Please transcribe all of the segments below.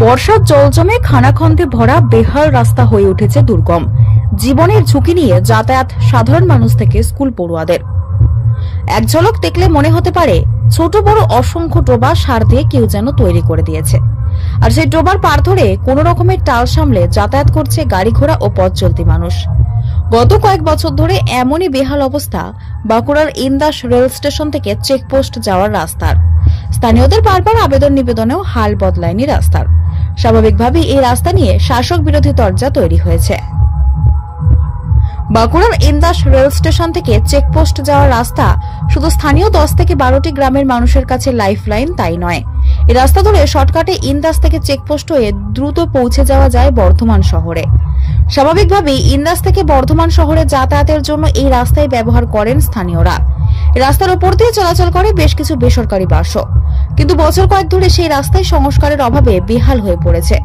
বর্ষার জল জমে খানাখন্দে ভরা বেহাল রাস্তা হয়ে উঠেছে দুর্গম। জীবনের ঝুঁকি নিয়ে যাতায়াত সাধারণ মানুষ থেকে স্কুল পড়ুয়াদের। এক ঝলক দেখলে মনে হতে পারে ছোট বড় অসংখ্য ডোবা সার দিয়ে কেউ যেন তৈরি করে দিয়েছে, আর সেই ডোবার পার ধরে কোন রকমের টাল সামলে যাতায়াত করছে গাড়ি ঘোড়া ও পথ চলতি মানুষ। গত কয়েক বছর ধরে এমনই বেহাল অবস্থা বাঁকুড়ার ইন্দাস রেল স্টেশন থেকে চেকপোস্ট যাওয়ার রাস্তার। স্থানীয়দের বারবার আবেদন নিবেদনেও হাল বদলায়নি রাস্তার। স্বাভাবিকভাবেই এই রাস্তা নিয়ে শাসক বিরোধী তরজা তৈরি হয়েছে। বাঁকুড়ার ইন্দাস রেল স্টেশন থেকে চেকপোস্ট যাওয়ার রাস্তা শুধু স্থানীয় 10 থেকে 12টি গ্রামের মানুষের কাছে লাইফলাইন তাই নয়, এই রাস্তা ধরে শর্টকাটে ইন্দাস থেকে চেকপোস্ট হয়ে দ্রুত পৌঁছে যাওয়া যায় বর্ধমান শহরে। স্বাভাবিকভাবেই ইন্দাস থেকে বর্ধমান শহরে যাতায়াতের জন্য এই রাস্তায় ব্যবহার করেন স্থানীয়রা। রাস্তার উপর দিয়ে চলাচল করে বেশ কিছু বেসরকারি বাসও, কিন্তু বছর কয়েক ধরে সেই রাস্তায় সংস্কারের অভাবে বেহাল হয়ে পড়েছে।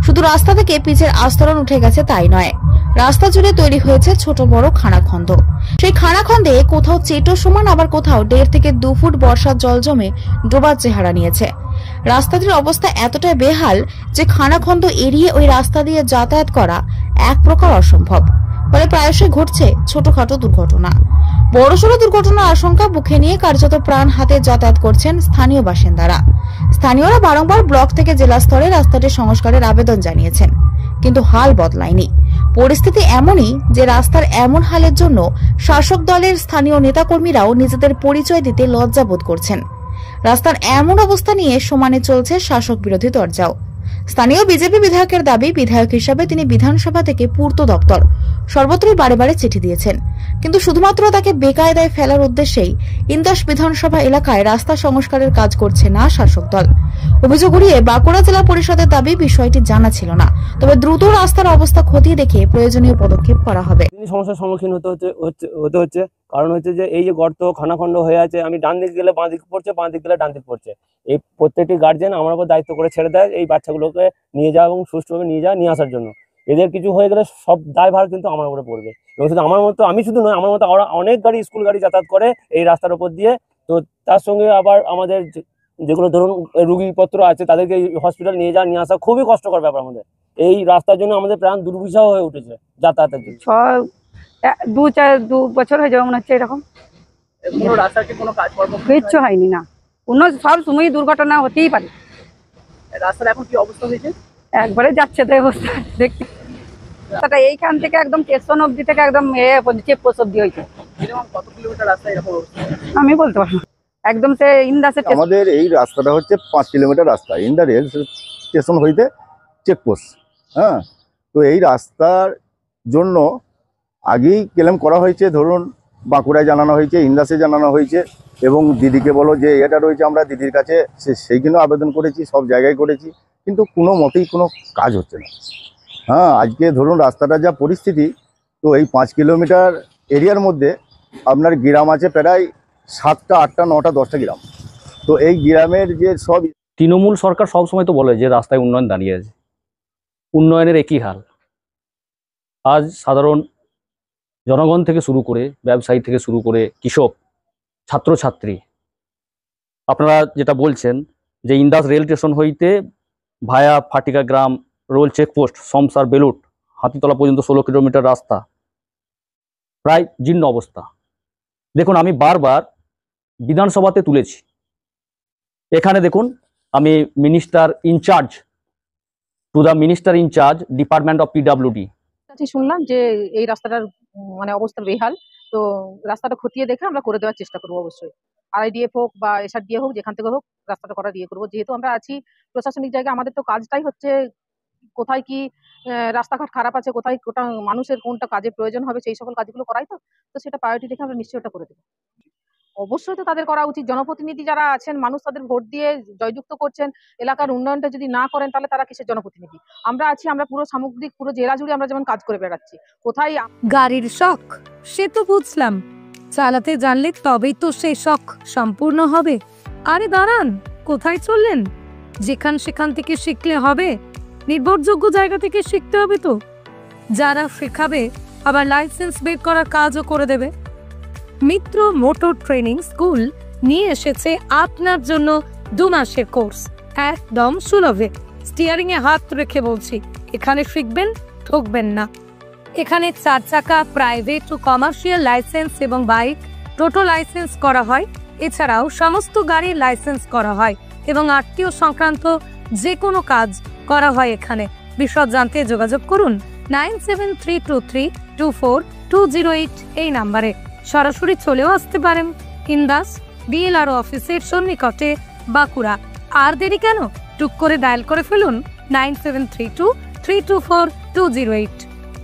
শুধু রাস্তা থেকে পিচের আস্তরণ উঠে গেছে তাই নয়, রাস্তা জুড়ে তৈরি হয়েছে ছোট বড় খানাখন্দ। সেই খানাখন্দে কোথাও চেটো সমান, আবার কোথাও 1.5 থেকে 2 ফুট বর্ষার জল জমে ডোবার চেহারা নিয়েছে। রাস্তাটির অবস্থা এতটাই বেহাল যে খানাখন্দ এড়িয়ে ওই রাস্তা দিয়ে যাতায়াত করা এক প্রকার অসম্ভব। ফলে প্রায়শই ঘটছে ছোটখাটো দুর্ঘটনা। বড়সড় দুর্ঘটনার আশঙ্কা বুকে নিয়ে কার্যত প্রাণ হাতে যাতায়াত করছেন স্থানীয় বাসিন্দারা। স্থানীয়রা বারংবার ব্লক থেকে জেলা স্তরে রাস্তাটি সংস্কারের আবেদন জানিয়েছেন, কিন্তু হাল বদলায়নি। পরিস্থিতি এমনই যে রাস্তার এমন হালের জন্য শাসক দলের স্থানীয় নেতাকর্মীরাও নিজেদের পরিচয় দিতে লজ্জা বোধ করছেন। রাস্তার এমন অবস্থা নিয়ে সমানে চলছে শাসক বিরোধী তরজাও। স্থানীয় বিজেপি বিধায়কের দাবি, বিধায়ক হিসাবে তিনি বিধানসভা থেকে পূর্ত দপ্তর সর্বত্রই বারে বারে চিঠি দিয়েছেন, কিন্তু শুধুমাত্র তাকে বেকায়দায় ফেলার উদ্দেশ্যেই ইন্দাস বিধানসভা এলাকায় রাস্তা সংস্কারের কাজ করছে না শাসক দল। অভিযোগ উড়িয়ে বাঁকুড়া জেলা পরিষদের দাবি, বিষয়টি জানা ছিল না, তবে দ্রুত রাস্তার অবস্থা খতিয়ে দেখে প্রয়োজনীয় পদক্ষেপ করা হবে। সমস্যার সম্মুখীন হতে হচ্ছে কারণ হচ্ছে যে এই যে গর্ত খানাখন্দ হয়ে আছে, আমি ডান দিক গেলে বাঁ দিক পড়ছে, বাঁ দিক গেলে ডান দিক পড়ছে। এই প্রত্যেকটি গার্জেন আমার উপর দায়িত্ব করে ছেড়ে দেয় এই বাচ্চাগুলোকে নিয়ে যাওয়া এবং সুষ্ঠুভাবে নিয়ে আসার জন্য। এদের কিছু হয়ে গেলে সব দায়ভার কিন্তু আমার উপরে পড়বে। এবং শুধু আমি শুধু নয়, আমার মতো অনেক গাড়ি, স্কুল গাড়ি যাতায়াত করে এই রাস্তার উপর দিয়ে। তো তার সঙ্গে আবার আমাদের যেগুলো ধরুন রুগীপত্র আছে তাদেরকে হসপিটাল নিয়ে আসা খুবই কষ্টকর ব্যাপার আমাদের। এই রাস্তার জন্য আমাদের প্রাণ দুর্বিষহ হয়ে উঠেছে যাতায়াতের জন্য। 2 বছর হয়ে যাবে মনে হচ্ছে এরকম। কোনো রাস্তার কি কোনো কাজকর্ম কিচ্ছু হয়নি না, সব সময় দুর্ঘটনা হতেই পারে। রাস্তার এখন কি অবস্থা হয়েছে? একবারে যাচ্ছে তো অবস্থা দেখতে। রাস্তাটা এইখান থেকে একদম স্টেশন অবধি থেকে একদম চেকপোস্ট অবধি হয়েছে। এরকম কত কিলোমিটার রাস্তা এরকম অবস্থা? আমি বলতে পারবো না, একদম সে ইন্দাসের। আমাদের এই রাস্তাটা হচ্ছে 5 কিলোমিটার রাস্তা, ইন্দাস রেল স্টেশন হইতে চেকপোস্ট। হ্যাঁ, তো এই রাস্তার জন্য আগেই ক্লেম করা হয়েছে, ধরুন বাঁকুড়ায় জানানো হয়েছে, ইন্দাসে জানানো হয়েছে, এবং দিদিকে বলো যে এটা রয়েছে, আমরা দিদির কাছে সেইখানেও আবেদন করেছি, সব জায়গায় করেছি, কিন্তু কোনো মতেই কোনো কাজ হচ্ছে না। হ্যাঁ, আজকে ধরুন রাস্তাটার যা পরিস্থিতি, তো এই 5 কিলোমিটার এরিয়ার মধ্যে আপনার গ্রাম আছে প্রায় 7টা, 8টা, 9টা, 10টা গ্রাম। তো এই গ্রামের যে সব তৃণমূল সরকার সবসময় তো বলে যে রাস্তায় উন্নয়ন দাঁড়িয়ে আছে, উন্নয়নের একই হাল। আজ সাধারণ জনগণ থেকে শুরু করে, ব্যবসায়ী থেকে শুরু করে, কৃষক, ছাত্রছাত্রী, আপনারা যেটা বলছেন যে ইন্দাস রেল স্টেশন হইতে ভায়া ফাটিকা গ্রাম, রোল চেকপোস্ট, সমসার, বেলুট, হাতিতলা পর্যন্ত 16 কিলোমিটার রাস্তা প্রায় জীর্ণ অবস্থা। দেখুন, আমি বারবার বিধানসভাতে তুলেছি, এখানে দেখুন আমি minister in charge to the minister in charge department of PWD শুনলাম যে এই রাস্তাটার মানে অবস্থা বেহাল, তো রাস্তাটা খতিয়ে দেখে আমরা করে দেওয়ার চেষ্টা করবো। অবশ্যই RIDF হোক বা SRDF হোক, যেখান থেকে হোক রাস্তাটা করা দিয়ে করবো। যেহেতু আমরা আছি প্রশাসনিক জায়গায়, আমাদের তো কাজটাই হচ্ছে কোথায় কি রাস্তাঘাট খারাপ আছে, কোথায় কোটা মানুষের কোনটা কাজের প্রয়োজন হবে, সেই সকল কাজগুলো করাই তো সেটা প্রায়োরিটি রেখে আমরা নিশ্চয়ই ওটা করে দেবো। অবশ্যই তো তাদের করা উচিত। জনপ্রতিনিধি যারা আছেন, মানুষ তাদের ভোট দিয়ে জয়যুক্ত করছেন, এলাকার উন্নয়নটা যদি না করেন তাহলে তারা কিসের জনপ্রতিনিধি? আমরা আছি, আমরা পুরো সামগ্রিক পুরো জেলা জুড়ে আমরা যেমন কাজ করে বেড়াচ্ছি। কোথায় গাড়ির শখ সে তো বুঝলাম, চালাতে জানলে তবেই তো সেই শখ সম্পূর্ণ হবে। আরে দাঁড়ান, কোথায় চললেন? সেখান থেকে শিখলে হবে? নির্ভরযোগ্য জায়গা থেকে শিখতে হবে তো। যারা শেখাবে আবার লাইসেন্স বের করার কাজও করে দেবে। মিত্র মোটর ট্রেনিং স্কুল নিয়ে এসেছে আপনার জন্য 2 মাসের কোর্স, একদম সুলভে। স্টিয়ারিং এ হাত রেখে বলছি, এখানে শিখবেন, ঠকবেন না। এখানে 4 চাকা, প্রাইভেট ও কমার্শিয়াল লাইসেন্স এবং বাইক, টোটো লাইসেন্স করা হয়। এছাড়াও সমস্ত গাড়ির লাইসেন্স করা হয় এবং আত্মীয় সংক্রান্ত যে কোনো কাজ করা হয় এখানে। বিশদ জানতে যোগাযোগ করুন 9732324208 এই নাম্বারে। সরাসরি চলেও আসতে পারেন ইন্দাস বিএলআরও অফিসের সন্নিকটে, বাঁকুড়া। আর দেরি কেন, টুক করে ডায়াল করে ফেলুন 9732324208।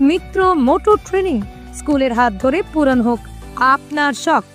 মিত্র মোটর ট্রেনিং স্কুলের হাত ধরে পূরণ হোক আপনার শখ।